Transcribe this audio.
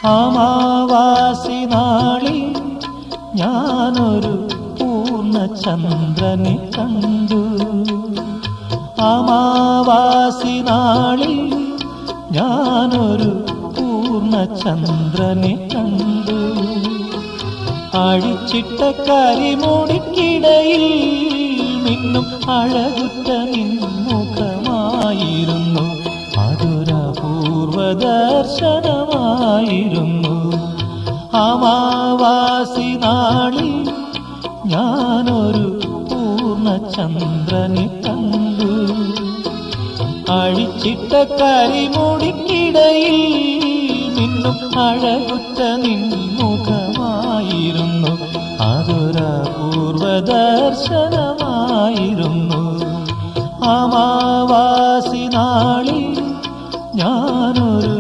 അമാവാസി നാളിൽ ഞാനൊരു പൂർണ്ണചന്ദ്രനെ കണ്ടു. അമാവാസി നാളിൽ ഞാനൊരു പൂർണ്ണചന്ദ്രനെ കണ്ടു. അഴിച്ചിട്ട കരിമുടിക്കിടയിൽ മിന്നും അഴകുറ്റ നിൻമുഖമായിരുന്നു. അതൊരപൂർവ ദർശനമായിരുന്നു. അമാവാസി നാളിൽ ഞാനൊരു പൂർണ്ണചന്ദ്രനെ കണ്ടു. അഴിച്ചിട്ട കരിമുടിക്കിടയിൽ മിന്നും അഴകുറ്റ നിൻമുഖമായിരുന്നു. അതൊരപൂർവ ദർശനമായിരുന്നു. അമാവാസി നാളിൽ ഞാനൊരു